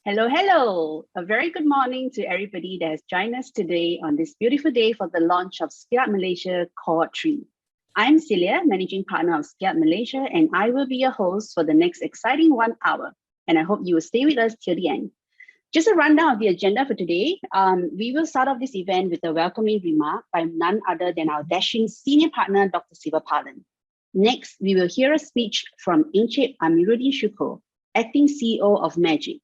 Hello, hello. A very good morning to everybody that has joined us today on this beautiful day for the launch of ScaleUp Malaysia Cohort 3. I'm Celia, Managing Partner of ScaleUp Malaysia, and I will be your host for the next exciting 1 hour. And I hope you will stay with us till the end. Just a rundown of the agenda for today. We will start off this event with a welcoming remark by none other than our dashing senior partner, Dr. Siva Palan. Next, we will hear a speech from Encik Amiruddin Syukur, Acting CEO of Magic,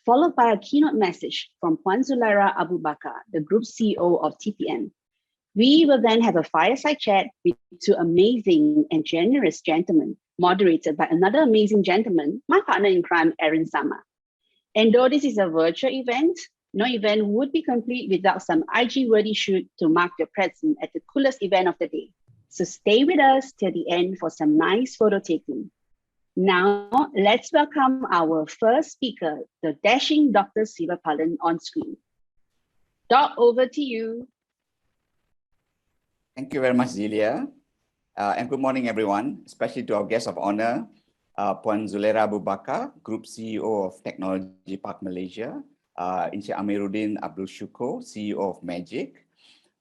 followed by a keynote message from Puan Zulaira Abu Bakar, the Group CEO of TPM. We will then have a fireside chat with two amazing and generous gentlemen, moderated by another amazing gentleman, my partner in crime, Aaron Sama. And though this is a virtual event, no event would be complete without some IG-worthy shoot to mark your presence at the coolest event of the day. So stay with us till the end for some nice photo taking. Now, let's welcome our first speaker, the dashing Dr. Siva Palan on screen. Doc, over to you. Thank you very much, Zelia. And good morning, everyone, especially to our guest of honor, Puan Zulaira Abu Bakar, Group CEO of Technology Park of Malaysia, Encik Amiruddin Abdul Syukur, CEO of Magic,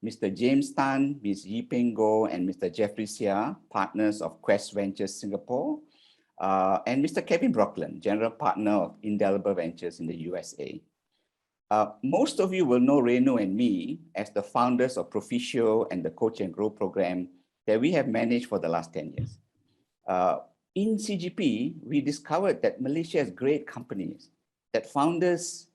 Mr. James Tan, Ms. Yi Peng Goh, and Mr. Jeffrey Sia, partners of Quest Ventures Singapore, and Mr. Kevin Brockland, General Partner of Indelible Ventures in the USA. Most of you will know Renu and me as the founders of Proficio and the Coach and Grow program that we have managed for the last 10 years. In CGP, we discovered that Malaysia has great companies, that founders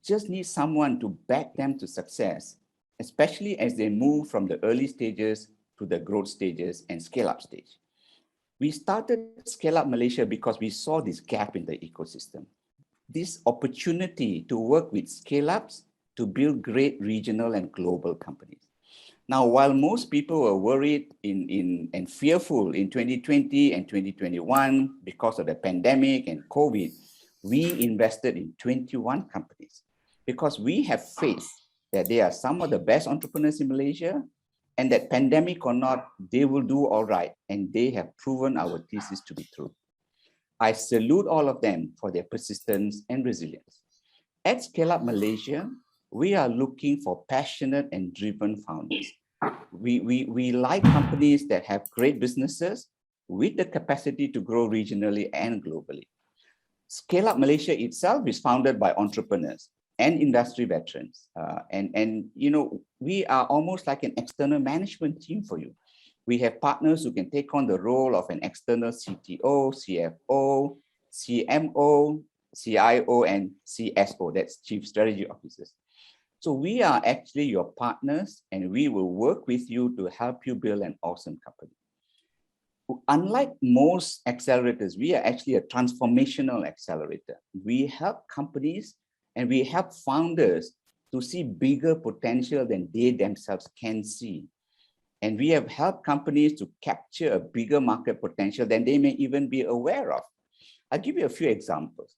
just need someone to back them to success, especially as they move from the early stages to the growth stages and scale-up stage. We started ScaleUp Malaysia because we saw this gap in the ecosystem, this opportunity to work with scale-ups to build great regional and global companies. Now, while most people were worried and fearful in 2020 and 2021 because of the pandemic and COVID, we invested in 21 companies because we have faith that they are some of the best entrepreneurs in Malaysia, and that pandemic or not, they will do all right, and they have proven our thesis to be true. I salute all of them for their persistence and resilience. At ScaleUp Malaysia, we are looking for passionate and driven founders. We like companies that have great businesses with the capacity to grow regionally and globally. ScaleUp Malaysia itself is founded by entrepreneurs and industry veterans. And you know, we are almost like an external management team for you. We have partners who can take on the role of an external CTO, CFO, CMO, CIO, and CSO, that's Chief Strategy Officers. So we are actually your partners, and we will work with you to help you build an awesome company. Unlike most accelerators, we are actually a transformational accelerator. We help companies and we help founders to see bigger potential than they themselves can see. And we have helped companies to capture a bigger market potential than they may even be aware of. I'll give you a few examples.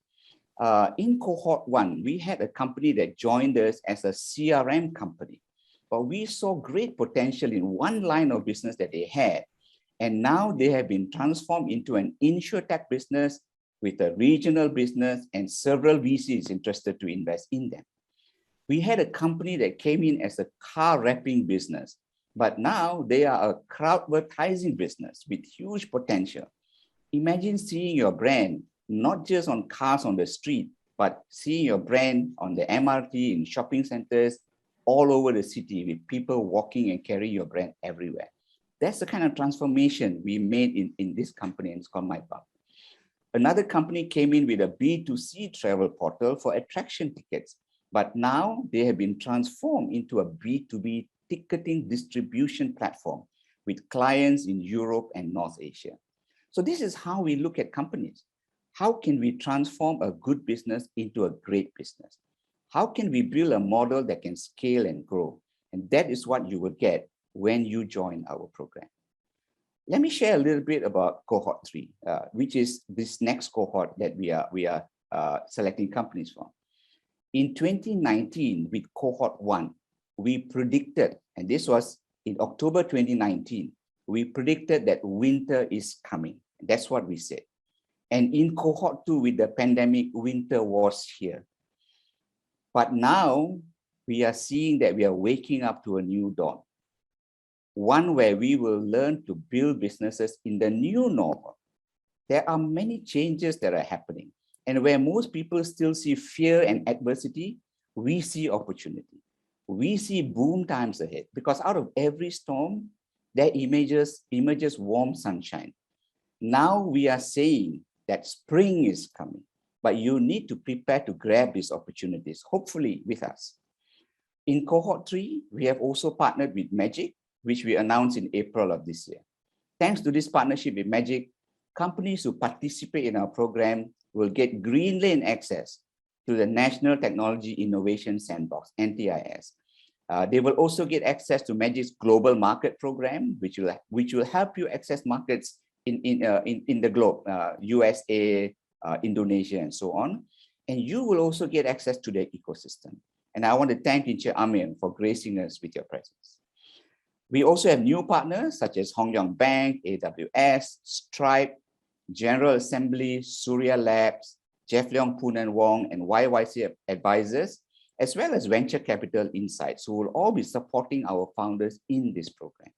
In Cohort 1, we had a company that joined us as a CRM company, but we saw great potential in one line of business that they had. And now they have been transformed into an insurtech business with a regional business and several VCs interested to invest in them. We had a company that came in as a car wrapping business, but now they are a crowd-advertising business with huge potential. Imagine seeing your brand, not just on cars on the street, but seeing your brand on the MRT, in shopping centers, all over the city with people walking and carrying your brand everywhere. That's the kind of transformation we made in this company, and it's called MyPub. Another company came in with a B2C travel portal for attraction tickets, but now they have been transformed into a B2B ticketing distribution platform with clients in Europe and North Asia. So this is how we look at companies. How can we transform a good business into a great business? How can we build a model that can scale and grow? And that is what you will get when you join our program. Let me share a little bit about Cohort 3, which is this next cohort that we are selecting companies from. In 2019, with Cohort 1, we predicted, and this was in October 2019, we predicted that winter is coming. That's what we said. And in Cohort 2, with the pandemic, winter was here. But now we are seeing that we are waking up to a new dawn, one where we will learn to build businesses in the new normal. There are many changes that are happening, and where most people still see fear and adversity, we see opportunity. We see boom times ahead, because out of every storm, there emerges warm sunshine. Now we are saying that spring is coming, but you need to prepare to grab these opportunities, hopefully with us. In Cohort 3, we have also partnered with Magic, which we announced in April of this year. Thanks to this partnership with Magic, companies who participate in our program will get green lane access to the National Technology Innovation Sandbox, NTIS. They will also get access to Magic's Global Market Program, which will help you access markets in the globe, USA, Indonesia, and so on. And you will also get access to their ecosystem. And I want to thank Encik Amir for gracing us with your presence. We also have new partners such as Hong Leong Bank, AWS, Stripe, General Assembly, Surya Labs, Jeff Leong, Poon and Wong, and YYC Advisors, as well as Venture Capital Insights, who will all be supporting our founders in this program.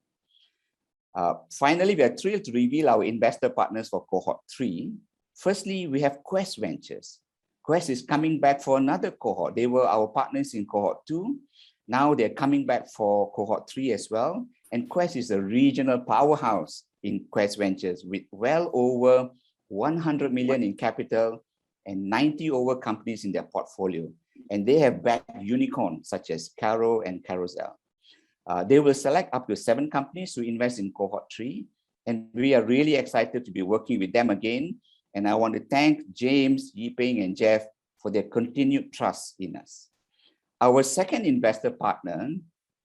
Finally, we are thrilled to reveal our investor partners for Cohort 3. Firstly, we have Quest Ventures. Quest is coming back for another cohort. They were our partners in Cohort 2. Now they're coming back for Cohort 3 as well. And Quest is a regional powerhouse in Quest Ventures with well over 100 million in capital and 90 over companies in their portfolio. And they have backed unicorns such as Caro and Carousel. They will select up to 7 companies to invest in Cohort 3. And we are really excited to be working with them again. And I want to thank James, Yiping, and Jeff for their continued trust in us. Our second investor partner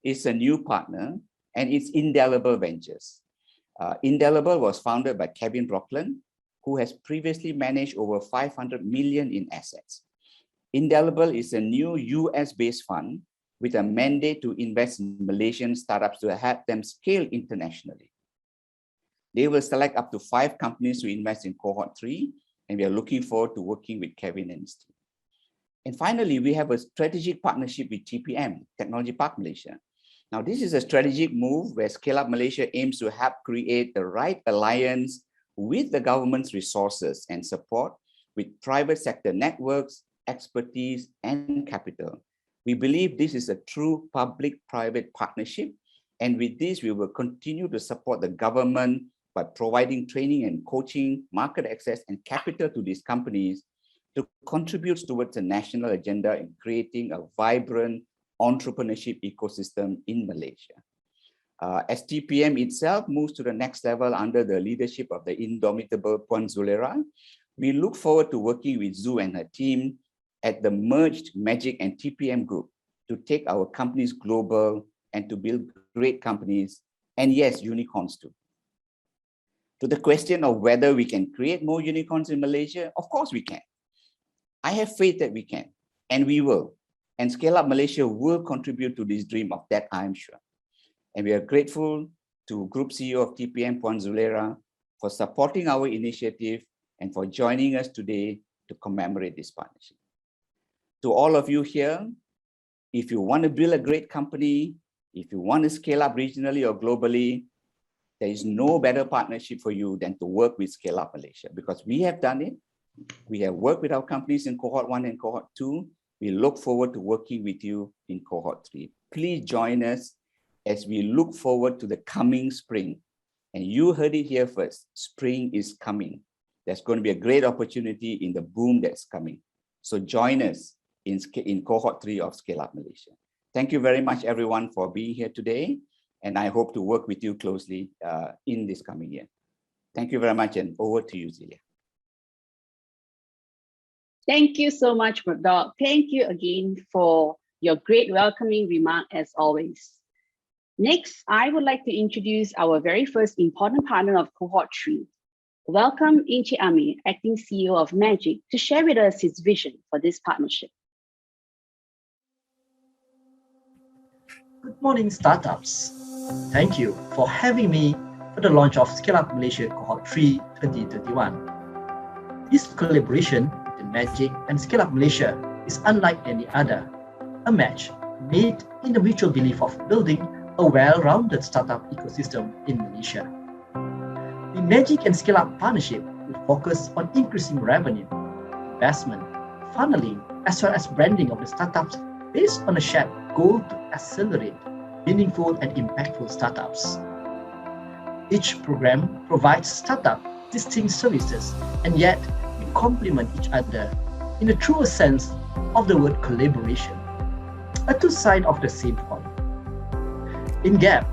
is a new partner, and it's Indelible Ventures. Indelible was founded by Kevin Brockland, who has previously managed over 500 million in assets. Indelible is a new US-based fund with a mandate to invest in Malaysian startups to help them scale internationally. They will select up to 5 companies to invest in Cohort 3, and we are looking forward to working with Kevin and his team. And finally, we have a strategic partnership with TPM, Technology Park Malaysia. Now, this is a strategic move where ScaleUp Malaysia aims to help create the right alliance with the government's resources and support with private sector networks, expertise, and capital. We believe this is a true public-private partnership, and with this, we will continue to support the government by providing training and coaching, market access, and capital to these companies to contribute towards a national agenda in creating a vibrant entrepreneurship ecosystem in Malaysia. As TPM itself moves to the next level under the leadership of the indomitable Puan Zulera, we look forward to working with Zu and her team at the merged Magic and TPM group to take our companies global and to build great companies, and yes, unicorns too. To the question of whether we can create more unicorns in Malaysia, of course we can. I have faith that we can, and we will. And ScaleUp Malaysia will contribute to this dream of that, I am sure. And we are grateful to Group CEO of TPM, Puan Zulera, for supporting our initiative and for joining us today to commemorate this partnership. To all of you here, if you want to build a great company, if you want to scale up regionally or globally, there is no better partnership for you than to work with ScaleUp Malaysia, because we have done it. We have worked with our companies in Cohort 1 and Cohort 2. We look forward to working with you in Cohort 3. Please join us as we look forward to the coming spring. And you heard it here first, spring is coming. There's going to be a great opportunity in the boom that's coming. So join us in Cohort 3 of ScaleUp Malaysia. Thank you very much, everyone, for being here today. And I hope to work with you closely in this coming year. Thank you very much, and over to you, Zelia. Thank you so much, Doc. Thank you again for your great welcoming remark as always. Next, I would like to introduce our very first important partner of Cohort 3. Welcome Encik Amir, Acting CEO of Magic, to share with us his vision for this partnership. Good morning, startups. Thank you for having me for the launch of ScaleUp Malaysia Cohort 3 2021. This collaboration between Magic and ScaleUp Malaysia is unlike any other a match made in the mutual belief of building a well-rounded startup ecosystem in Malaysia. The Magic and ScaleUp partnership will focus on increasing revenue, investment, funneling, as well as branding of the startups based on a shared goal to accelerate meaningful and impactful startups. Each program provides startups distinct services, and yet we complement each other in the truest sense of the word collaboration, a two sides of the same coin. In GAP,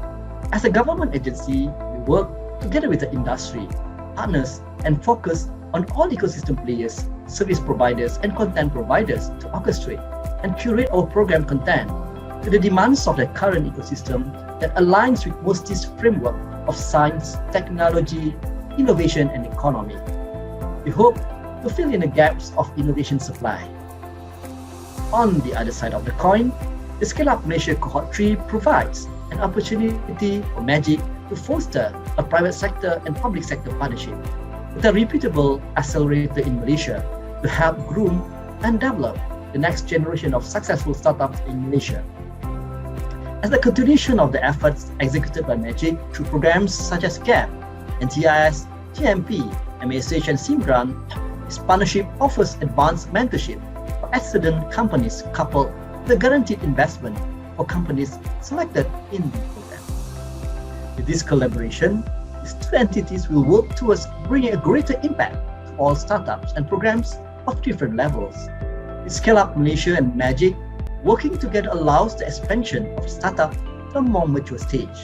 as a government agency, we work together with the industry, partners, and focus on all ecosystem players, service providers, and content providers to orchestrate and curate our program content to the demands of the current ecosystem that aligns with MOSTI's framework of science, technology, innovation, and economy. We hope to fill in the gaps of innovation supply. On the other side of the coin, the ScaleUp Malaysia Cohort 3 provides an opportunity for Magic to foster a private sector and public sector partnership with a reputable accelerator in Malaysia to help groom and develop the next generation of successful startups in Malaysia. As the continuation of the efforts executed by Magic through programs such as GAP, NTIS, GMP, MSH, and SIM-Grant, this partnership offers advanced mentorship for excellent companies coupled with a guaranteed investment for companies selected in the program. With this collaboration, these two entities will work towards bringing a greater impact to all startups and programs of different levels. With ScaleUp Malaysia and Magic, working together allows the expansion of startup to a more mature stage.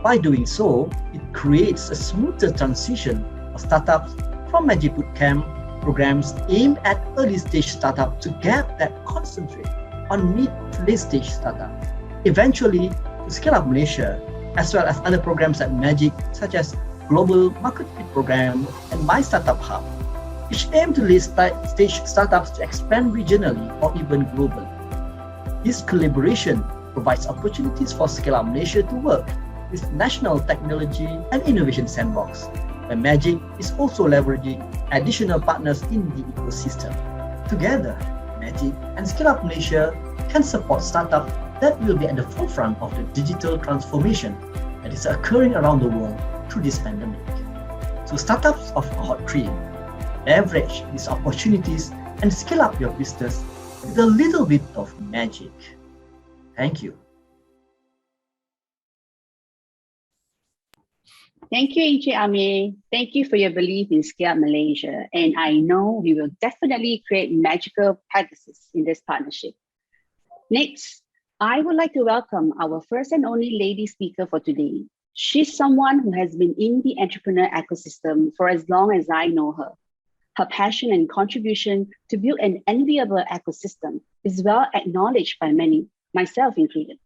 By doing so, it creates a smoother transition of startups from Magic Bootcamp programs aimed at early-stage startups to GAP that concentrate on mid to late-stage startups. Eventually, to ScaleUp Malaysia, as well as other programs at Magic, such as Global Market Fit Program and My Startup Hub, which aim to late-stage startups to expand regionally or even globally. This collaboration provides opportunities for ScaleUp Malaysia to work with National Technology and Innovation Sandbox, where Magic is also leveraging additional partners in the ecosystem. Together, Magic and ScaleUp Malaysia can support startups that will be at the forefront of the digital transformation that is occurring around the world through this pandemic. So startups of Cohort 3, leverage these opportunities and scale up your business with a little bit of magic. Thank you. Thank you, Encik Amir. Thank you for your belief in ScaleUp Malaysia. And I know we will definitely create magical practices in this partnership. Next, I would like to welcome our first and only lady speaker for today. She's someone who has been in the entrepreneur ecosystem for as long as I know her. Her passion and contribution to build an enviable ecosystem is well acknowledged by many, myself included.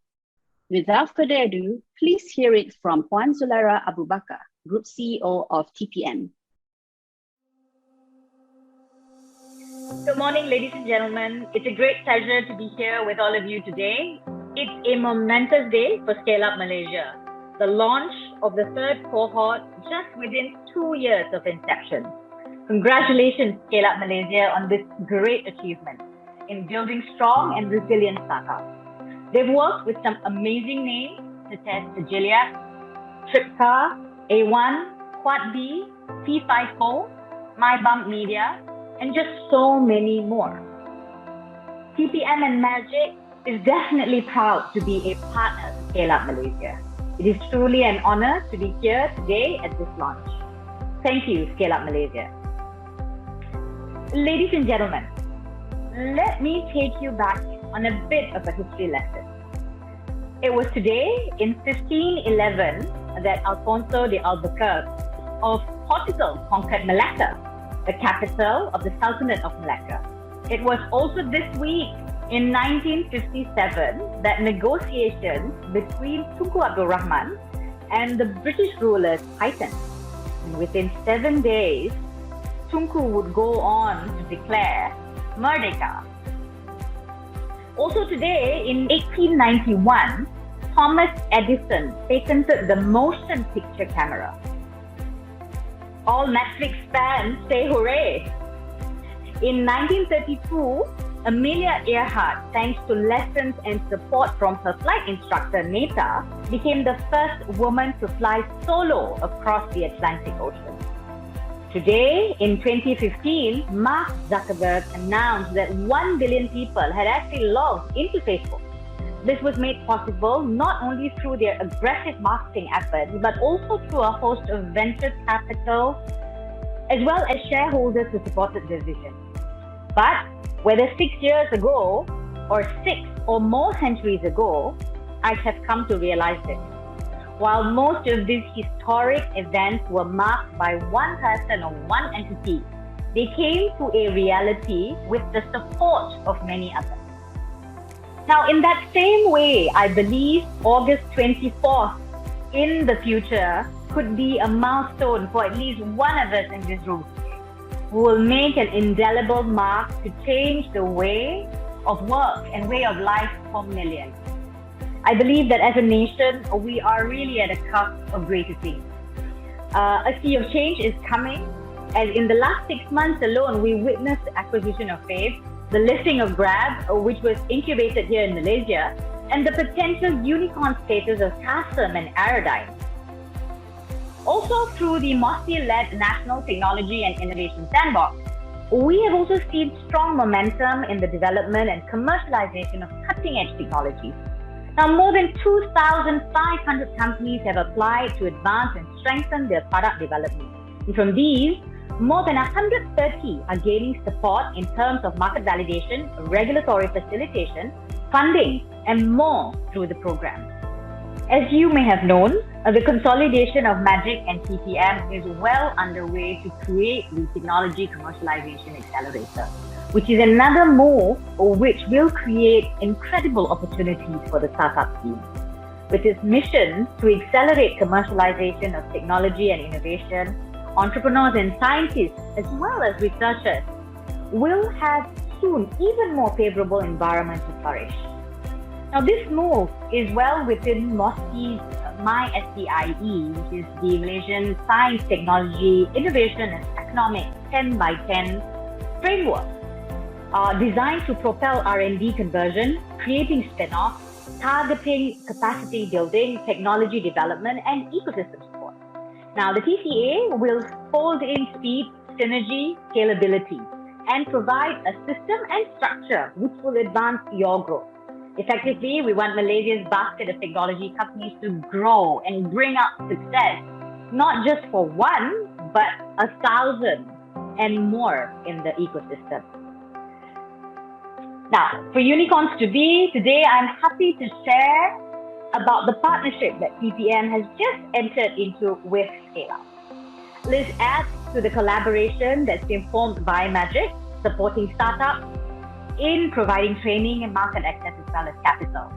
Without further ado, please hear it from Puan Zulera Abu Bakar, Group CEO of TPM. Good morning, ladies and gentlemen. It's a great pleasure to be here with all of you today. It's a momentous day for ScaleUp Malaysia, the launch of the third cohort just within 2 years of inception. Congratulations, ScaleUp Malaysia, on this great achievement in building strong and resilient startups. They've worked with some amazing names such as Agiliac, Tripcar, A1, Quad B, P54, MyBump Media, and just so many more. TPM and Magic is definitely proud to be a partner of ScaleUp Malaysia. It is truly an honor to be here today at this launch. Thank you, ScaleUp Malaysia. Ladies and gentlemen, let me take you back on a bit of a history lesson. It was today in 1511 that Alfonso de Albuquerque of Portugal conquered Malacca, the capital of the Sultanate of Malacca. It was also this week in 1957 that negotiations between Tunku Abdul Rahman and the British rulers tightened. And within 7 days, Tunku would go on to declare Merdeka. Also today, in 1891, Thomas Edison patented the motion picture camera. All Netflix fans say hooray! In 1932, Amelia Earhart, thanks to lessons and support from her flight instructor, Neta, became the first woman to fly solo across the Atlantic Ocean. Today, in 2015, Mark Zuckerberg announced that 1 billion people had actually logged into Facebook. This was made possible not only through their aggressive marketing efforts, but also through a host of venture capital, as well as shareholders who supported their vision. But whether 6 years ago, or 6 or more centuries ago, I have come to realize this. While most of these historic events were marked by one person or one entity, they came to a reality with the support of many others. Now, in that same way, I believe August 24th in the future could be a milestone for at least one of us in this room, who will make an indelible mark to change the way of work and way of life for millions. I believe that as a nation, we are really at a cusp of greater things. A sea of change is coming, as in the last 6 months alone, we witnessed the acquisition of Fave, the listing of Grab, which was incubated here in Malaysia, and the potential unicorn status of Tasm and Aerodyne. Also, through the MOSI-led National Technology and Innovation Sandbox, we have also seen strong momentum in the development and commercialization of cutting-edge technologies. Now, more than 2,500 companies have applied to advance and strengthen their product development. And from these, more than 130 are gaining support in terms of market validation, regulatory facilitation, funding, and more through the program. As you may have known, the consolidation of Magic and TPM is well underway to create the Technology Commercialization Accelerator, which is another move which will create incredible opportunities for the startup team. With its mission to accelerate commercialization of technology and innovation, entrepreneurs and scientists, as well as researchers, will have soon even more favorable environment to flourish. Now, this move is well within MOSI's MySTIE, which is the Malaysian Science, Technology, Innovation and Economic 10 by 10 framework, designed to propel R&D conversion, creating spin-offs, targeting capacity building, technology development, and ecosystem support. Now, the TCA will fold in speed, synergy, scalability, and provide a system and structure which will advance your growth. Effectively, we want Malaysia's basket of technology companies to grow and bring out success, not just for one, but 1,000 and more in the ecosystem. Now, for Unicorns to Be, today I'm happy to share about the partnership that TPM has just entered into with ScaleUp. This adds to the collaboration that's been formed by Magic, supporting startups in providing training and market access as well as capital.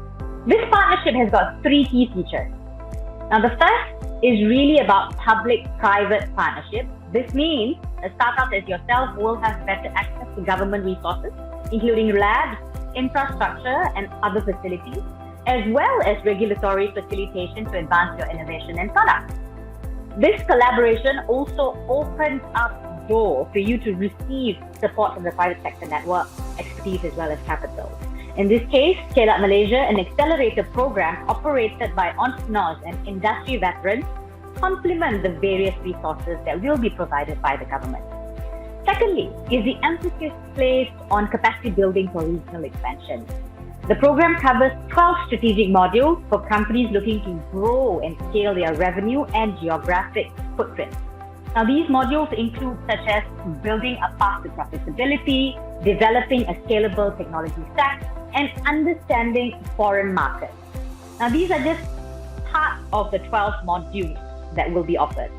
This partnership has got 3 key features. Now, the first is really about public-private partnership. This means a startup as yourself will have better access to government resources, including labs, infrastructure, and other facilities, as well as regulatory facilitation to advance your innovation and products. This collaboration also opens up the door for you to receive support from the private sector network, expertise, as well as capital. In this case, ScaleUp Malaysia, an accelerator program operated by entrepreneurs and industry veterans, complement the various resources that will be provided by the government. Secondly, is the emphasis placed on capacity building for regional expansion. The program covers 12 strategic modules for companies looking to grow and scale their revenue and geographic footprint. Now, these modules include such as building a path to profitability, developing a scalable technology stack, and understanding foreign markets. Now, these are just part of the 12 modules that will be offered.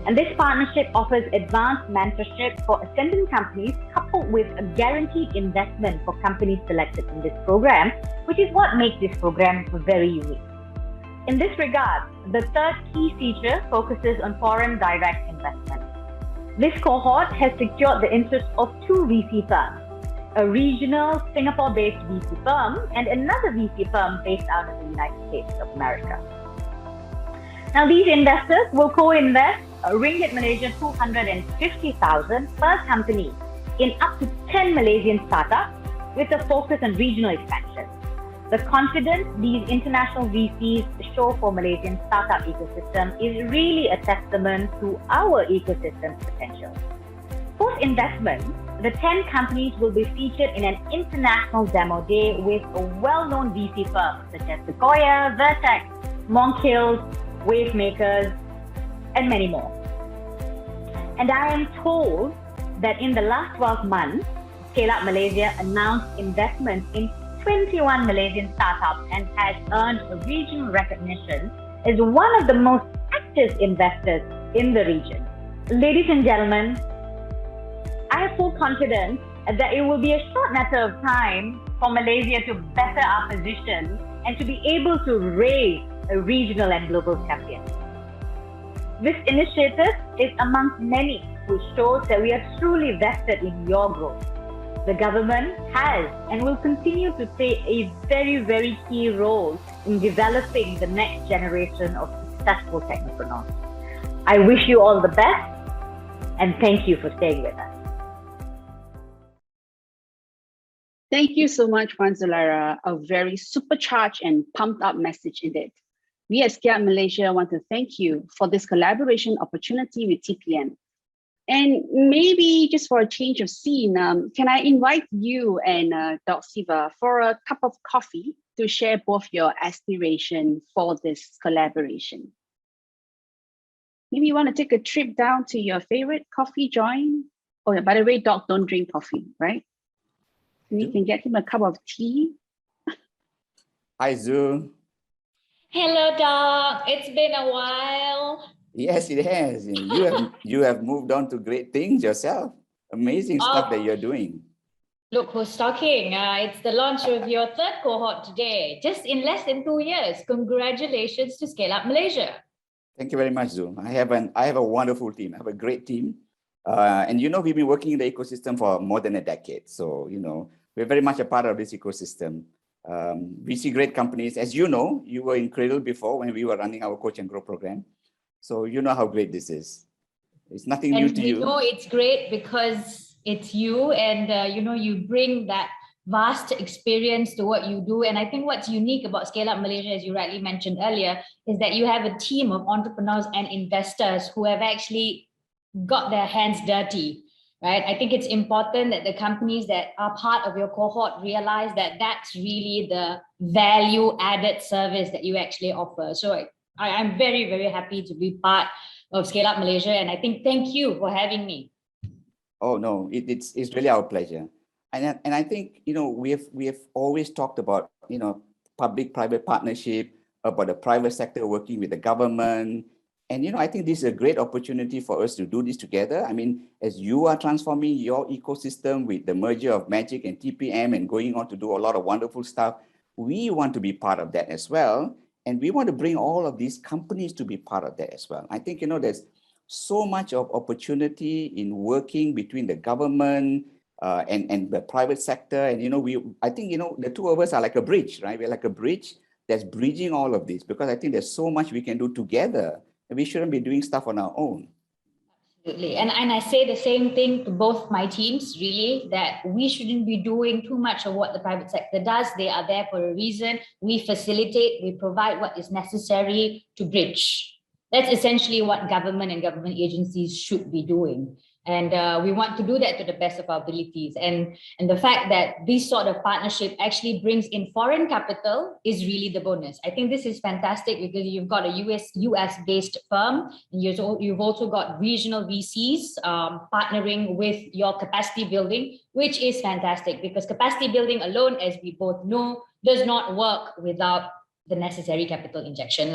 And this partnership offers advanced mentorship for ascendant companies coupled with a guaranteed investment for companies selected in this program, which is what makes this program very unique. In this regard, the third key feature focuses on foreign direct investment. This cohort has secured the interest of 2 VC firms, a regional Singapore-based VC firm and another VC firm based out of the United States of America. Now, these investors will co-invest ringgit Malaysia 250,000 per company in up to 10 Malaysian startups with a focus on regional expansion. The confidence these international VCs show for Malaysian startup ecosystem is really a testament to our ecosystem's potential. Post-investment, the 10 companies will be featured in an international demo day with a well-known VC firms such as Sequoia, Vertex, Monk Hills, Wavemakers, and many more. And I am told that in the last 12 months, ScaleUp Malaysia announced investments in 21 Malaysian startups and has earned a regional recognition as one of the most active investors in the region. Ladies and gentlemen, I have full confidence that it will be a short matter of time for Malaysia to better our position and to be able to raise a regional and global champion. This initiative is amongst many which shows that we are truly vested in your growth. The government has and will continue to play a very, very key role in developing the next generation of successful technopreneurs. I wish you all the best and thank you for staying with us. Thank you so much, Puan Zulera. A very supercharged and pumped up message indeed. We at ScaleUp Malaysia want to thank you for this collaboration opportunity with TPM. And maybe just for a change of scene, can I invite you and Dr. Siva for a cup of coffee to share both your aspiration for this collaboration? Maybe you want to take a trip down to your favorite coffee joint. Oh, yeah, by the way, Doc don't drink coffee, right? We can get him a cup of tea. Hi, Zoo. Hello, Doc. It's been a while. Yes, it has. You have moved on to great things yourself. Amazing stuff that you're doing. Look who's talking. It's the launch of your third cohort today, just in less than 2 years. Congratulations to ScaleUp Malaysia. Thank you very much, Zoom. I have a wonderful team. I have a great team. And we've been working in the ecosystem for more than a decade. So, we're very much a part of this ecosystem. We see great companies. As you know, you were in Cradle before when we were running our Coach and Grow program. So you know how great this is. It's nothing new to you. And we know it's great because it's you and, you bring that vast experience to what you do. And I think what's unique about ScaleUp Malaysia, as you rightly mentioned earlier, is that you have a team of entrepreneurs and investors who have actually got their hands dirty, right? I think it's important that the companies that are part of your cohort realize that that's really the value added service that you actually offer. So I'm very, very happy to be part of ScaleUp Malaysia. And I think thank you for having me. Oh, no, it's really our pleasure. And I think, we have always talked about, public-private partnership, about the private sector working with the government. And, I think this is a great opportunity for us to do this together. I mean, as you are transforming your ecosystem with the merger of Magic and TPM and going on to do a lot of wonderful stuff, we want to be part of that as well. And we want to bring all of these companies to be part of that as well. I think, there's so much of opportunity in working between the government and the private sector. And, I think, the two of us are like a bridge, right? We're like a bridge that's bridging all of this because I think there's so much we can do together and we shouldn't be doing stuff on our own. Absolutely. And I say the same thing to both my teams, really, that we shouldn't be doing too much of what the private sector does. They are there for a reason. We facilitate, we provide what is necessary to bridge. That's essentially what government and government agencies should be doing. And we want to do that to the best of our abilities. And the fact that this sort of partnership actually brings in foreign capital is really the bonus. I think this is fantastic because you've got a US-based firm. And you've also got regional VCs partnering with your capacity building, which is fantastic because capacity building alone, as we both know, does not work without the necessary capital injection.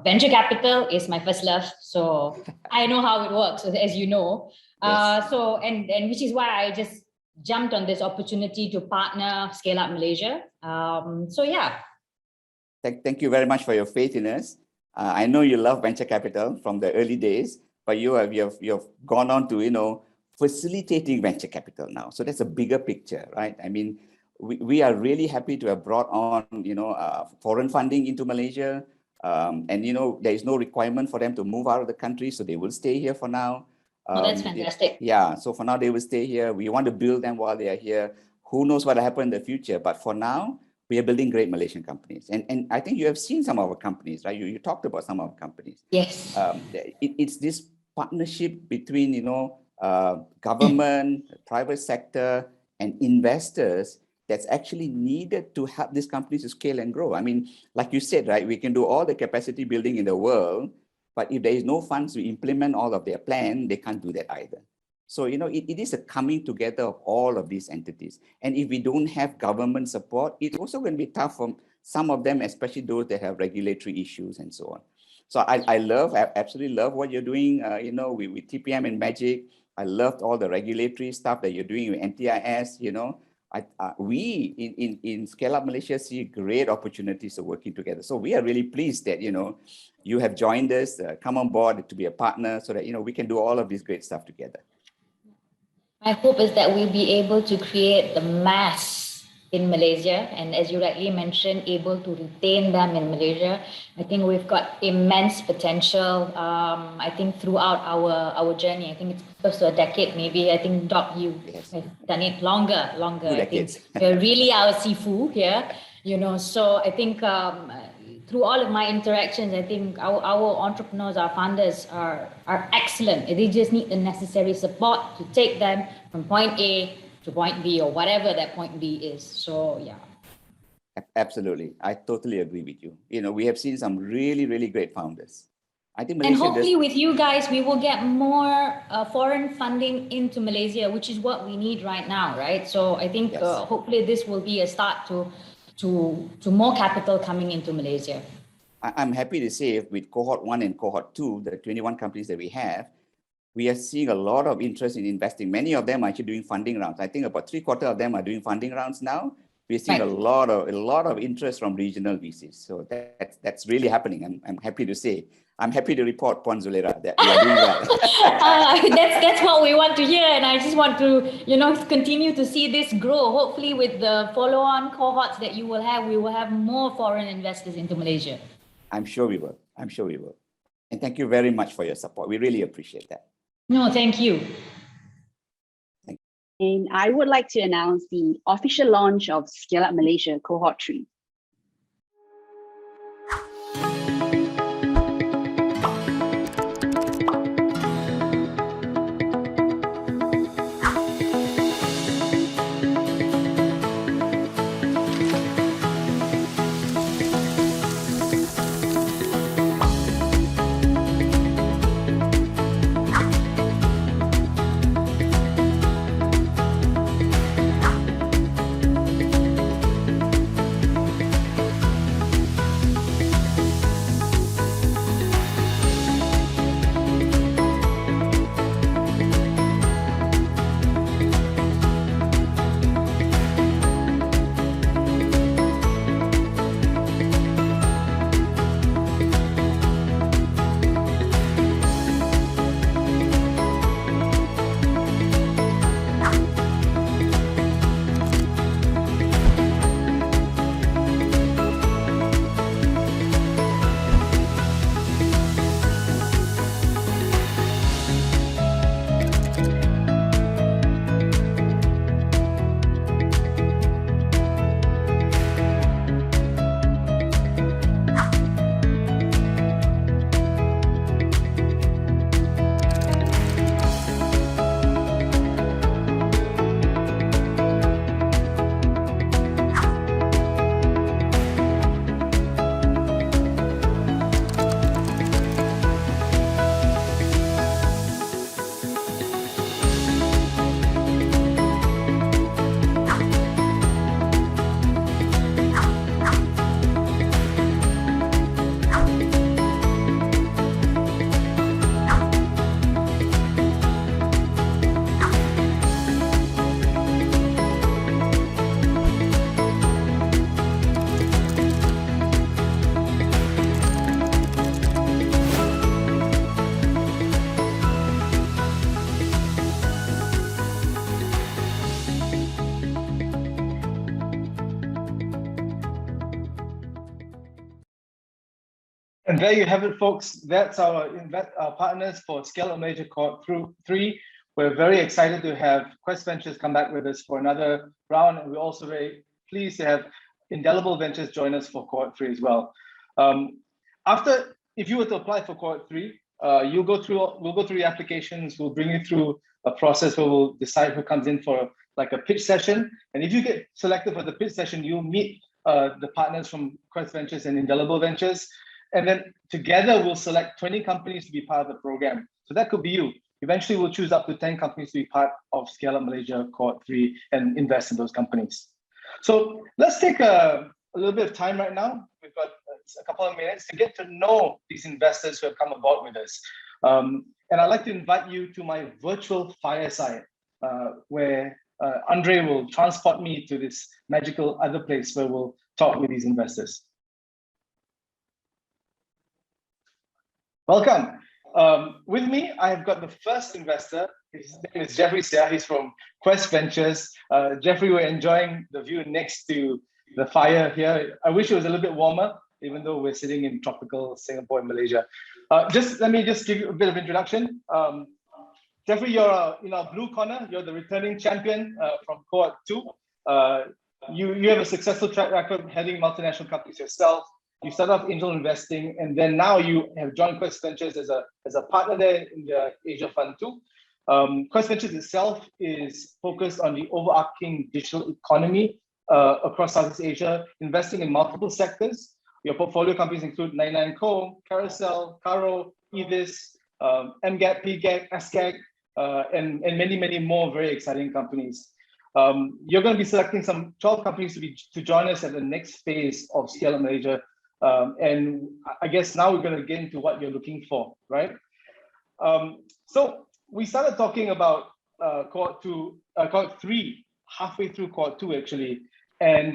Venture capital is my first love. So I know how it works, as you know. Yes. And which is why I just jumped on this opportunity to partner ScaleUp Malaysia. Thank you very much for your faith in us. I know you love venture capital from the early days, but you have gone on to, facilitating venture capital now. So that's a bigger picture, right? I mean, we are really happy to have brought on, foreign funding into Malaysia. And, there is no requirement for them to move out of the country. So they will stay here for now. That's fantastic. Yeah. So for now, they will stay here. We want to build them while they are here. Who knows what will happen in the future? But for now, we are building great Malaysian companies. And I think you have seen some of our companies, right? You talked about some of our companies. Yes. It's this partnership between, government, private sector, and investors that's actually needed to help these companies to scale and grow. I mean, like you said, right, we can do all the capacity building in the world, but if there is no funds to implement all of their plan, they can't do that either. So, it is a coming together of all of these entities. And if we don't have government support, it's also going to be tough for some of them, especially those that have regulatory issues and so on. So I absolutely love what you're doing, with TPM and Magic. I loved all the regulatory stuff that you're doing with NTIS, we in ScaleUp Malaysia see great opportunities of working together. So we are really pleased that, you have joined us, come on board to be a partner so that, we can do all of this great stuff together. My hope is that we'll be able to create the mass in Malaysia, and as you rightly mentioned, able to retain them in Malaysia. I think we've got immense potential. I think throughout our journey, I think it's close to a decade, maybe. I think Doc, you have done it longer. I think you're really our Sifu here, So I think through all of my interactions, I think our entrepreneurs, our founders are excellent. They just need the necessary support to take them from point A to point B, or whatever that point B is. So, yeah. Absolutely. I totally agree with you. We have seen some really, really great founders. I think Malaysia, and hopefully with you guys, we will get more foreign funding into Malaysia, which is what we need right now, right? So I think hopefully this will be a start to more capital coming into Malaysia. I'm happy to say with Cohort 1 and Cohort 2, the 21 companies that we have, we are seeing a lot of interest in investing. Many of them are actually doing funding rounds. I think about 3/4 of them are doing funding rounds now. We're seeing a lot of interest from regional VCs. So that's really happening. I'm happy to say. I'm happy to report, Puan Zulera, that we are doing well. That's what we want to hear, and I just want to, continue to see this grow. Hopefully, with the follow-on cohorts that you will have, we will have more foreign investors into Malaysia. I'm sure we will. And thank you very much for your support. We really appreciate that. No, thank you. And I would like to announce the official launch of ScaleUp Malaysia Cohort 3. And there you have it, folks. That's our partners for ScaleUp Malaysia Cohort 3. We're very excited to have Quest Ventures come back with us for another round, and we're also very pleased to have Indelible Ventures join us for Cohort 3 as well. If you were to apply for Cohort 3, we'll go through the applications, we'll bring you through a process where we'll decide who comes in for like a pitch session. And if you get selected for the pitch session, you'll meet the partners from Quest Ventures and Indelible Ventures. And then together we'll select 20 companies to be part of the program. So that could be you. Eventually we'll choose up to 10 companies to be part of ScaleUp Malaysia Cohort 3 and invest in those companies. So let's take a little bit of time right now. We've got a couple of minutes to get to know these investors who have come aboard with us. And I'd like to invite you to my virtual fireside, where Andre will transport me to this magical other place where we'll talk with these investors. Welcome. With me, I've got the first investor. His name is Jeffrey Seah. He's from Quest Ventures. Jeffrey, we're enjoying the view next to the fire here. I wish it was a little bit warmer, even though we're sitting in tropical Singapore and Malaysia. Let me give you a bit of introduction. Jeffrey, you're in our blue corner. You're the returning champion from Cohort 2. You have a successful track record heading multinational companies yourself. You started off angel investing, and then now you have joined Quest Ventures as a partner there in the Asia Fund 2. Quest Ventures itself is focused on the overarching digital economy across Southeast Asia, investing in multiple sectors. Your portfolio companies include 99Co, Carousel, Caro, Evis, MGAT, PGAT, SCAG, and many, many more very exciting companies. You're going to be selecting some 12 companies to join us at the next phase of ScaleUp Malaysia. And I guess now we're going to get into what you're looking for, right? So we started talking about Cohort 3, halfway through Cohort 2 actually, and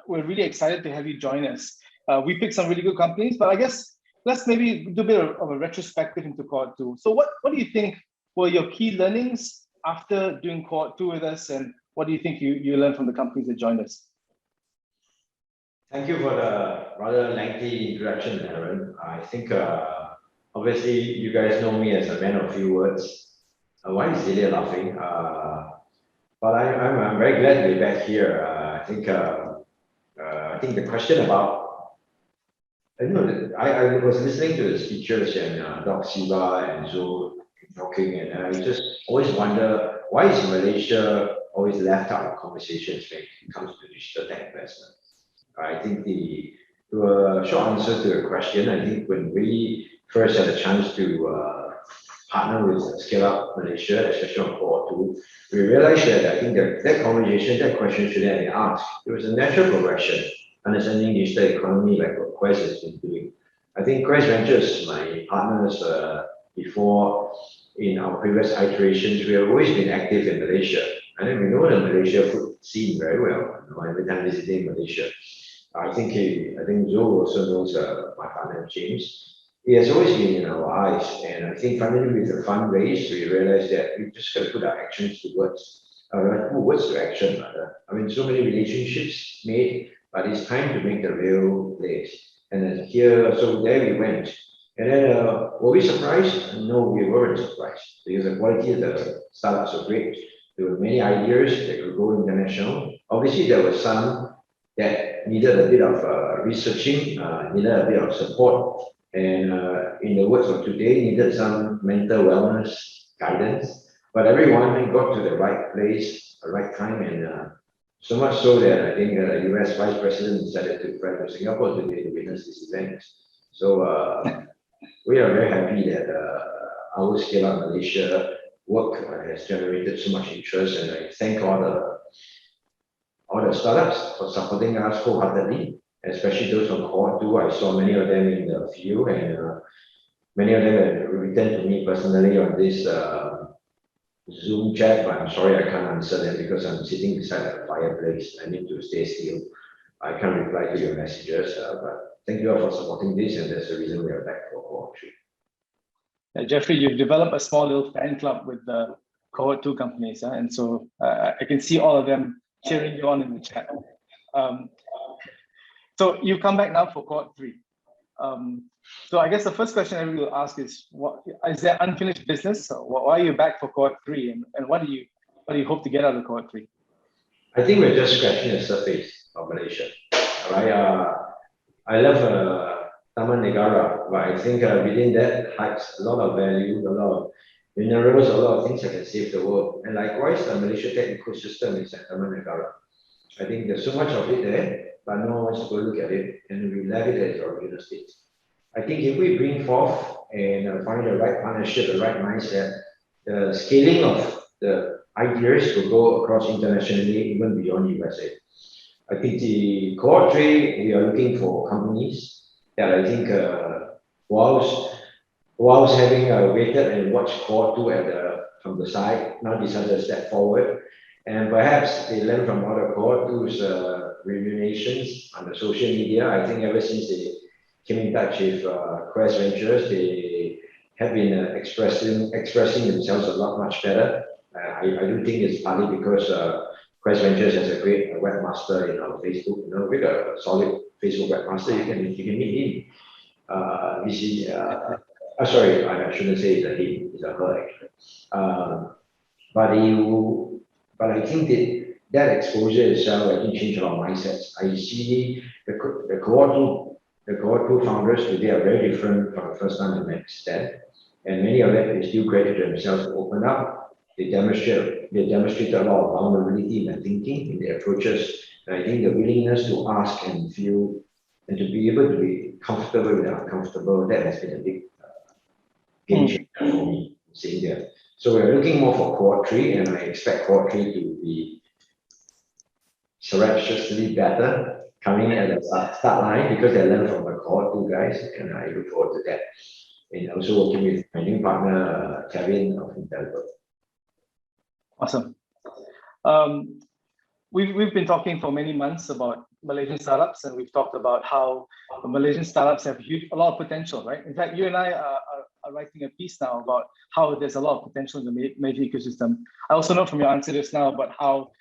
we're really excited to have you join us. We picked some really good companies, but I guess let's maybe do a bit of a retrospective into Cohort 2. So what do you think were your key learnings after doing Cohort 2 with us, and what do you think you learned from the companies that joined us? Thank you for the rather lengthy introduction, Aaron. I think obviously you guys know me as a man of few words. Why is Celia laughing? But I'm very glad to be back here. I think the question about, I was listening to the speeches and Doc Siva and Zul talking, and I just always wonder, why is Malaysia always left out of conversations when it comes to digital tech investment? I think the short answer to the question, I think when we first had a chance to partner with ScaleUp Malaysia, especially on Cohort 2, we realized that I think that question should have been asked. It was a natural progression, understanding digital economy like what Quest has been doing. I think Quest Ventures, my partners before in our previous iterations, we have always been active in Malaysia. I think we know the Malaysia food scene very well. Every time visiting Malaysia, I think Joe also knows my partner James. He has always been in our eyes, and I think finally with the fundraise, we realized that we just got to put our actions to words. Words to action rather. I mean, so many relationships made, but it's time to make the real plays. And then here, so there we went. And then were we surprised? No, we weren't surprised, because the quality of the startups were great. There were many ideas that could go international. Obviously, there were some that needed a bit of researching, needed a bit of support, and in the words of today, needed some mental wellness guidance. But everyone got to the right place, the right time, and so much so that I think the US Vice President decided to fly to Singapore today to witness this event. So we are very happy that our ScaleUp Malaysia work has generated so much interest, and I thank all the startups for supporting us wholeheartedly, especially those from Cohort 2. I saw many of them in the field, and many of them have returned to me personally on this Zoom chat, but I'm sorry I can't answer them because I'm sitting beside the fireplace. I need to stay still. I can't reply to your messages, but thank you all for supporting this, and that's the reason we are back for Cohort 3. Jeffrey, you've developed a small little fan club with the Cohort 2 companies, and so I can see all of them cheering you on in the chat. So you come back now for Cohort 3. So I guess the first question everybody will ask is, what is there unfinished business? So why are you back for Cohort 3, and what do you hope to get out of Cohort 3? I think we're just scratching the surface of Malaysia. Right? I love Taman Negara, but I think within that hides a lot of value, a lot of minerals, a lot of things that can save the world. And likewise, the Malaysia tech ecosystem is at Taman Negara. I think there's so much of it there, but no one wants to go look at it, and we left it at its original state. I think if we bring forth and find the right partnership, the right mindset, the scaling of the ideas will go across internationally, even beyond USA. I think the Cohort 3, we are looking for companies that I think whilst having waited and watched Cohort 2 from the side, now decided to step forward. And perhaps they learn from other Cohort 2's remunerations on the social media. I think ever since they came in touch with Quest Ventures, they have been expressing themselves a lot much better. I do think it's partly because Quest Ventures has a great webmaster in our Facebook. With a solid Facebook webmaster, you can meet him. Sorry, I shouldn't say it's a he, it's a her actually. But I think that exposure itself, I think, changed our mindsets. I see the Cohort 2 founders today are very different from the first time I met them, and many of them still credit themselves to open up. They demonstrated a lot of vulnerability in their thinking, in their approaches, and I think the willingness to ask and feel and to be able to be comfortable with the uncomfortable, that has been a big game changer for me, seeing that. So we're looking more for Cohort 3, and I expect Cohort 3 to be surreptitiously better coming in at the start line, because they learned from the Cohort 2 guys, and I look forward to that. And also working with my new partner, Kevin of Indelible. Awesome. We've been talking for many months about Malaysian startups, and we've talked about how Malaysian startups have a lot of potential, right? In fact, you and I are writing a piece now about how there's a lot of potential in the Malaysian ecosystem. I also know from your answer just now about how,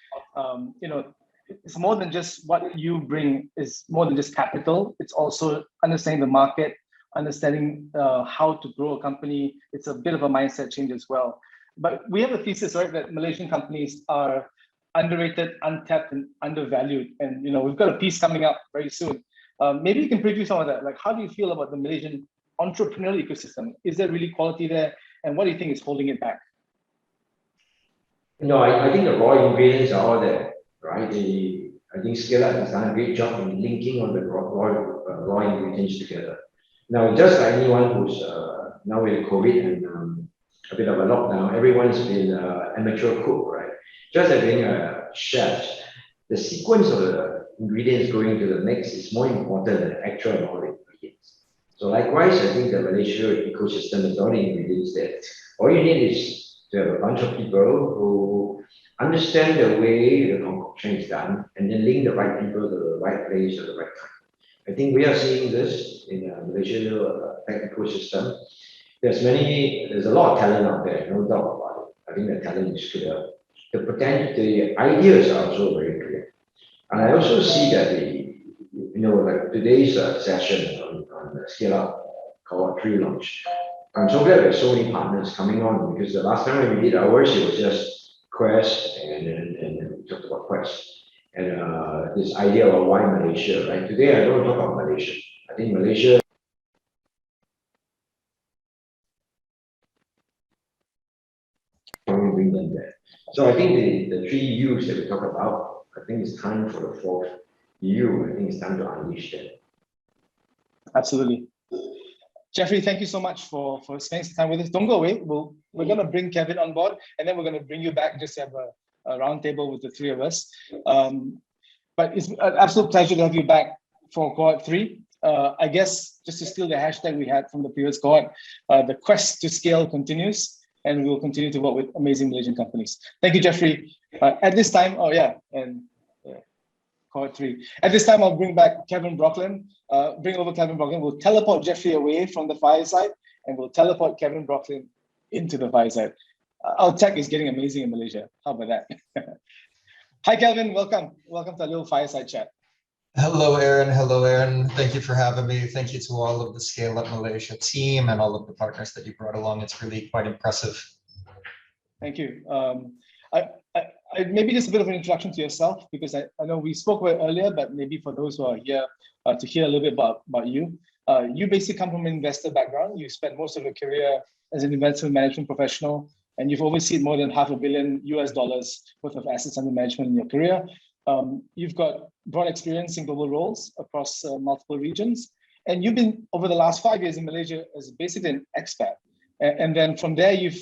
it's more than just what you bring, is more than just capital. It's also understanding the market, understanding how to grow a company. It's a bit of a mindset change as well. But we have a thesis, right, that Malaysian companies are underrated, untapped, and undervalued. And we've got a piece coming up very soon. Maybe you can preview some of that. Like, how do you feel about the Malaysian entrepreneurial ecosystem? Is there really quality there? And what do you think is holding it back? I think the raw ingredients are all there, right? I think ScaleUp has done a great job in linking all the raw ingredients together. Now, just like anyone who's now with COVID and a bit of a lockdown, everyone's been amateur cook, right? Just like being a chef, the sequence of the ingredients going into the mix is more important than the actual amount of ingredients. So likewise, I think the Malaysia ecosystem is all the ingredients there. All you need is to have a bunch of people who understand the way the concoction is done, and then link the right people to the right place at the right time. I think we are seeing this in the Malaysia tech ecosystem. There's a lot of talent out there, no doubt about it. I think the talent is clear. The ideas are also very clear. And I also see that like today's session on the ScaleUp Cohort 3 launch, I'm so glad there's so many partners coming on, because the last time when we did ours, it was just Quest, and we talked about Quest. And this idea of why Malaysia, right? Today, I don't talk about Malaysia. I think Malaysia bring them there. So I think the 3 U's that we talk about, I think it's time for the 4th U. I think it's time to unleash them. Absolutely. Jeffrey, thank you so much for spending some time with us. Don't go away. We're going to bring Kevin on board, and then we're going to bring you back just to have a round table with the 3 of us. But it's an absolute pleasure to have you back for Cohort 3. I guess just to steal the hashtag we had from the previous cohort, the quest to scale continues, and we'll continue to work with amazing Malaysian companies. Thank you, Jeffrey. At this time, Cohort 3. At this time, I'll bring back Kevin Brockland. Bring over Kevin Brockland. We'll teleport Jeffrey away from the fireside, and we'll teleport Kevin Brockland into the fireside. Our tech is getting amazing in Malaysia. How about that? Hi, Kevin. Welcome. Welcome to a little fireside chat. Hello, Aaron. Hello, Aaron. Thank you for having me. Thank you to all of the ScaleUp Malaysia team and all of the partners that you brought along. It's really quite impressive. Thank you. Maybe just a bit of an introduction to yourself, because I know we spoke about it earlier, but maybe for those who are here to hear a little bit about you. You basically come from an investor background. You spent most of your career as an investment management professional, and you've overseen more than $500 million US worth of assets under management in your career. You've got broad experience in global roles across multiple regions, and you've been over the last 5 years in Malaysia as basically an expat. And then from there, you've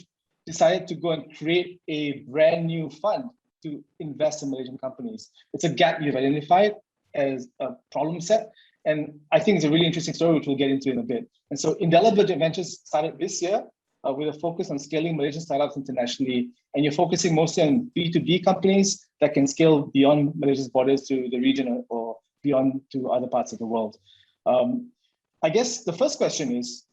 decided to go and create a brand new fund to invest in Malaysian companies. It's a gap you've identified as a problem set. And I think it's a really interesting story, which we'll get into in a bit. And so Indelible Ventures started this year with a focus on scaling Malaysian startups internationally. And you're focusing mostly on B2B companies that can scale beyond Malaysia's borders to the region or beyond to other parts of the world. I guess the first question is,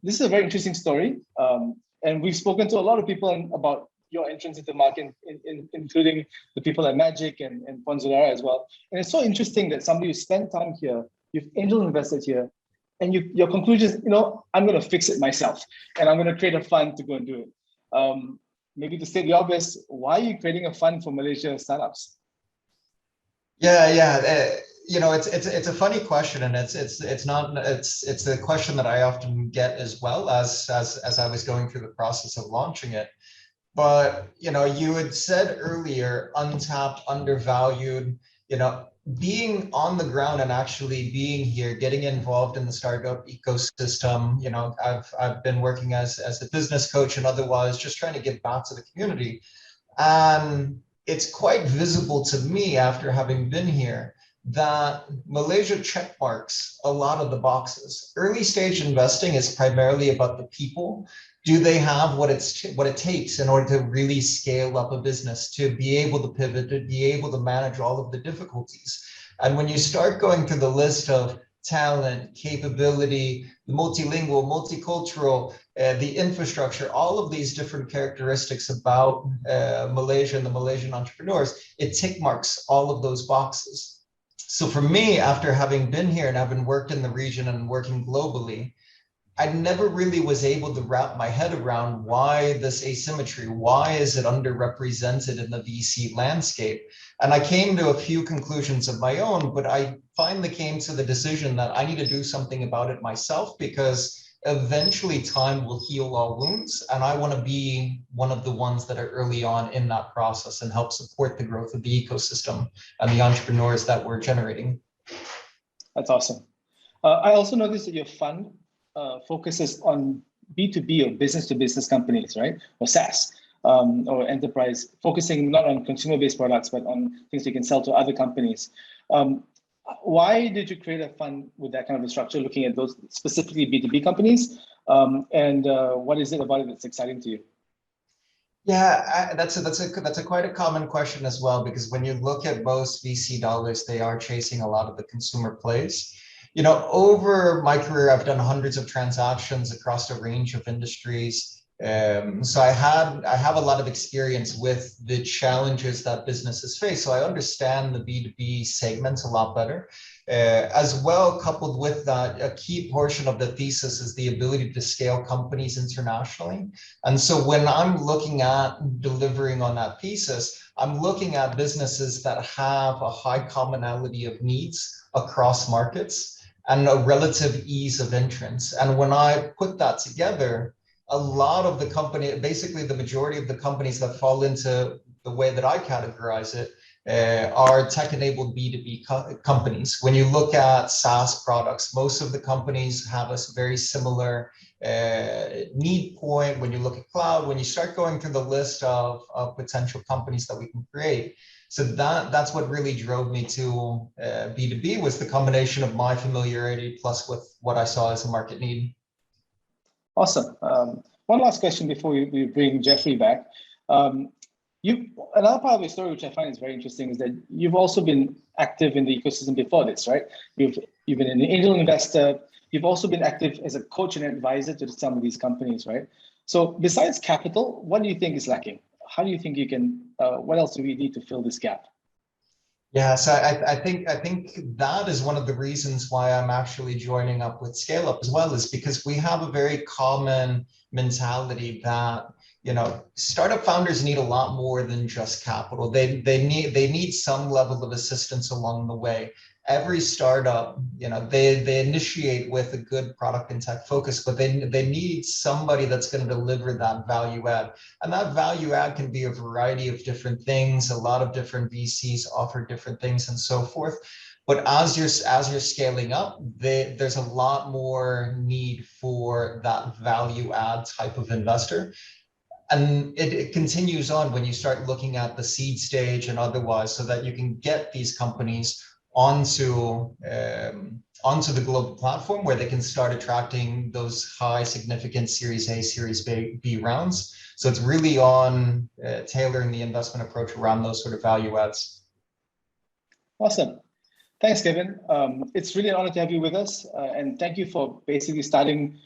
this is a very interesting story. And we've spoken to a lot of people about your entrance into the market, including the people at Magic and Puan Zulera as well. And it's so interesting that somebody who spent time here, you've angel invested here, and your conclusion is, I'm going to fix it myself, and I'm going to create a fund to go and do it. Maybe to state the obvious, why are you creating a fund for Malaysia startups? Yeah. It's a funny question, and it's a question that I often get as well as I was going through the process of launching it. But you had said earlier, untapped, undervalued. Being on the ground and actually being here, getting involved in the startup ecosystem. I've been working as a business coach and otherwise, just trying to give back to the community, and it's quite visible to me after having been here that Malaysia checkmarks a lot of the boxes. Early stage investing is primarily about the people. Do they have what it takes in order to really scale up a business, to be able to pivot, to be able to manage all of the difficulties? And when you start going through the list of talent, capability, multilingual, multicultural, the infrastructure, all of these different characteristics about Malaysia and the Malaysian entrepreneurs, it tick marks all of those boxes. So for me, after having been here and having worked in the region and working globally, I never really was able to wrap my head around why this asymmetry, why is it underrepresented in the VC landscape? And I came to a few conclusions of my own, but I finally came to the decision that I need to do something about it myself, because eventually time will heal all wounds. And I want to be one of the ones that are early on in that process and help support the growth of the ecosystem and the entrepreneurs that we're generating. That's awesome. I also noticed that your fund focuses on B2B or business-to-business companies, right? Or SaaS, or enterprise, focusing not on consumer-based products, but on things you can sell to other companies. Why did you create a fund with that kind of a structure, looking at those specifically B2B companies? And what is it about it that's exciting to you? Yeah, that's a quite a common question as well, because when you look at most VC dollars, they are chasing a lot of the consumer plays. Over my career, I've done hundreds of transactions across a range of industries. So I have a lot of experience with the challenges that businesses face. So I understand the B2B segments a lot better. As well, coupled with that, a key portion of the thesis is the ability to scale companies internationally. And so when I'm looking at delivering on that thesis, I'm looking at businesses that have a high commonality of needs across markets and a relative ease of entrance. And when I put that together, a lot of the company, basically the majority of the companies that fall into the way that I categorize it, are tech-enabled B2B companies. When you look at SaaS products, most of the companies have a very similar need point. When you look at cloud, when you start going through the list of potential companies that we can create. So that's what really drove me to B2B, was the combination of my familiarity plus with what I saw as a market need. Awesome. One last question before we bring Jeffrey back. Another part of your story, which I find is very interesting, is that you've also been active in the ecosystem before this, right? You've been an angel investor. You've also been active as a coach and advisor to some of these companies, right? So besides capital, what do you think is lacking? How do you think you can, what else do we need to fill this gap? Yeah, so I think that is one of the reasons why I'm actually joining up with ScaleUp as well, is because we have a very common mentality that, you know, startup founders need a lot more than just capital. They need some level of assistance along the way. Every startup, you know, they initiate with a good product and tech focus, but they need somebody that's going to deliver that value add. And that value add can be a variety of different things. A lot of different VCs offer different things and so forth. But as you're scaling up, there's a lot more need for that value add type of investor. And it continues on when you start looking at the seed stage and otherwise, so that you can get these companies onto the global platform where they can start attracting those high significant Series A, Series B rounds. So it's really on tailoring the investment approach around those sort of value adds. Awesome. Thanks, Kevin. It's really an honor to have you with us. And thank you for basically starting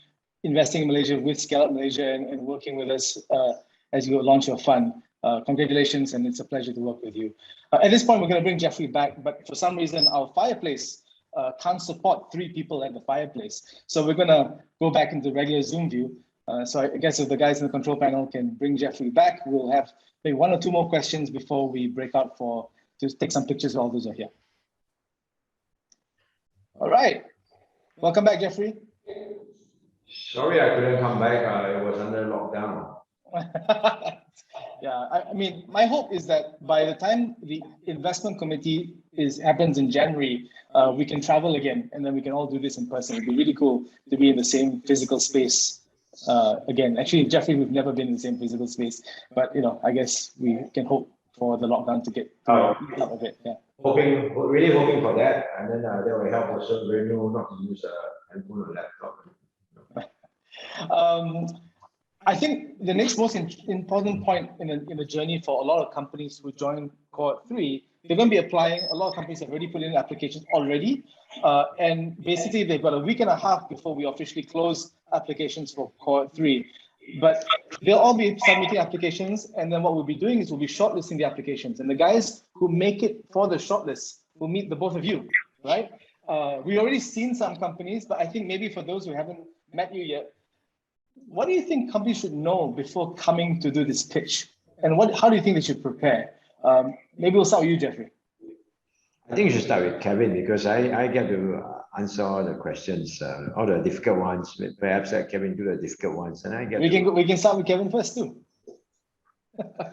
investing in Malaysia with ScaleUp Malaysia and working with us as you launch your fund. Congratulations, and it's a pleasure to work with you. At this point, we're going to bring Jeffrey back, but for some reason, our fireplace can't support 3 people at the fireplace. So we're going to go back into regular Zoom view. So I guess if the guys in the control panel can bring Jeffrey back, we'll have maybe 1 or 2 more questions before we break out to take some pictures of all those are here. All right. Welcome back, Jeffrey. Sorry, I couldn't come back. I was under lockdown. Yeah, I mean, my hope is that by the time the investment committee happens in January, we can travel again, and then we can all do this in person. It'd be really cool to be in the same physical space again. Actually, Jeffrey, we've never been in the same physical space, but you know, I guess we can hope for the lockdown to get out of it. Yeah. Really hoping for that, and then that will help also know not to use a handphone or laptop. I think the next most important point in the journey for a lot of companies who join Cohort 3, they're going to be applying. A lot of companies have already put in applications already. And basically, they've got a week and a half before we officially close applications for Cohort 3. But they'll all be submitting applications. And then what we'll be doing is we'll be shortlisting the applications. And the guys who make it for the shortlist will meet the both of you, right? We've already seen some companies, but I think maybe for those who haven't met you yet, what do you think companies should know before coming to do this pitch? And how do you think they should prepare? Maybe we'll start with you, Jeffrey. I think you should start with Kevin, because I get to answer all the questions, all the difficult ones. Perhaps Kevin do the difficult ones, and I get. We can start with Kevin first too.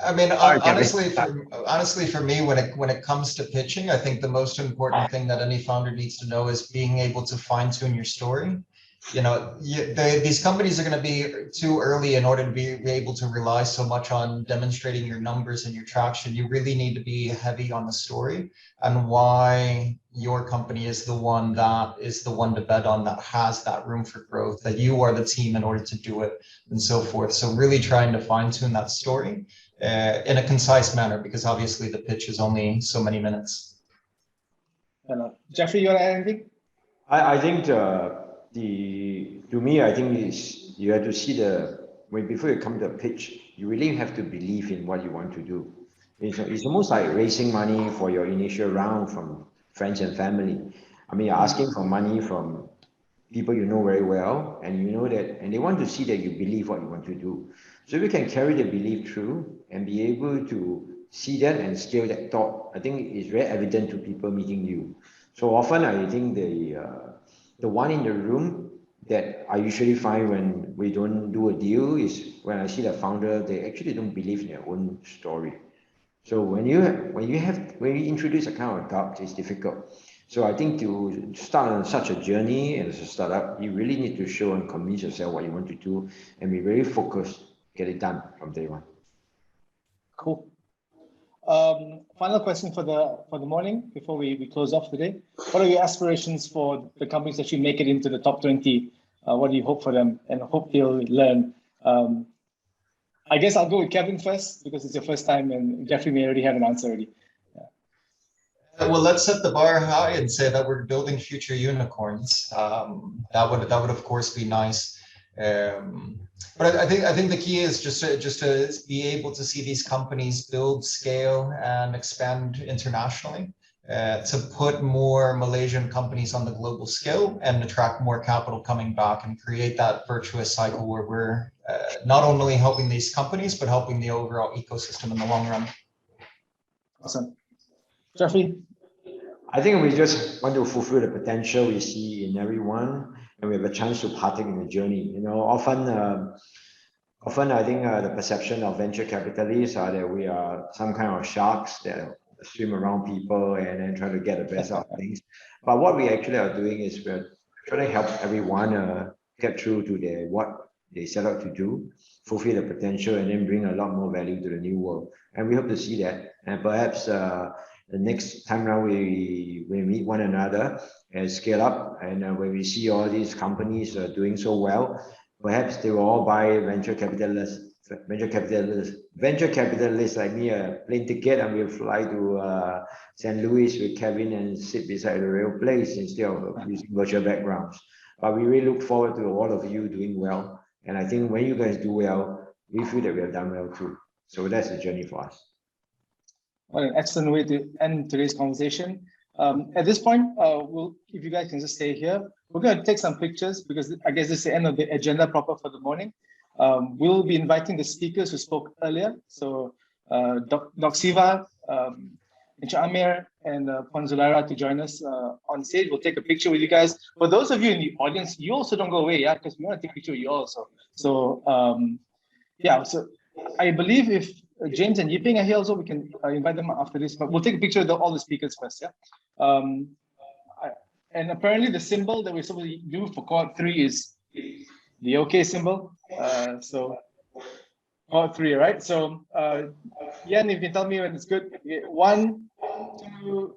I mean, honestly, for me, when it comes to pitching, I think the most important thing that any founder needs to know is being able to fine-tune your story. You know, these companies are going to be too early in order to be able to rely so much on demonstrating your numbers and your traction. You really need to be heavy on the story and why your company is the one to bet on, that has that room for growth, that you are the team in order to do it, and so forth. So really trying to fine tune that story in a concise manner, because obviously the pitch is only so many minutes. Jeffrey, you want to add anything? I think to me, I think is you have to see before you come to a pitch, you really have to believe in what you want to do. It's almost like raising money for your initial round from friends and family. I mean, you're asking for money from people you know very well, and you know that, and they want to see that you believe what you want to do. So if you can carry the belief through and be able to see that and scale that thought, I think it's very evident to people meeting you. So often, I think the one in the room that I usually find when we don't do a deal is when I see the founder, they actually don't believe in their own story. So when you introduce a kind of doubt, it's difficult. So I think to start on such a journey as a startup, you really need to show and convince yourself what you want to do and be very focused, get it done from day one. Cool. Final question for the morning before we close off today. What are your aspirations for the companies that you make it into the top 20? What do you hope for them and hope they'll learn? I guess I'll go with Kevin first because it's your first time, and Jeffrey may already have an answer already. Yeah. Well, let's set the bar high and say that we're building future unicorns. That would of course be nice. But I think the key is just to be able to see these companies build, scale, and expand internationally. to put more Malaysian companies on the global scale and attract more capital coming back and create that virtuous cycle where we're not only helping these companies, but helping the overall ecosystem in the long run. Awesome. Jeffrey? I think we just want to fulfill the potential we see in everyone, and we have a chance to partake in the journey. You know, often I think the perception of venture capitalists are that we are some kind of sharks that swim around people and then try to get the best out of things. But what we actually are doing is we're trying to help everyone get through to what they set out to do, fulfill the potential, and then bring a lot more value to the new world. And we hope to see that. And perhaps the next time around we meet one another and scale up, and when we see all these companies doing so well, perhaps they will all buy venture capitalists like me a plane ticket, and we'll fly to St. Louis with Kevin and sit beside the real place instead of using virtual backgrounds. But we really look forward to all of you doing well. And I think when you guys do well, we feel that we have done well too. So that's the journey for us. What an excellent way to end today's conversation. At this point, if you guys can just stay here, we're going to take some pictures because I guess this is the end of the agenda proper for the morning. We'll be inviting the speakers who spoke earlier. So Doc Siva, Encik Amir, and Puan Zulaira to join us on stage. We'll take a picture with you guys. For those of you in the audience, you also don't go away, yeah, because we want to take a picture with you also. So yeah, so I believe if James and Yiping are here also, we can invite them after this, but we'll take a picture of all the speakers first, yeah. And apparently the symbol that we're supposed to do for Cohort 3 is the OK symbol. So Cohort 3, right? So Yan, if you can tell me when it's good. 1, 2,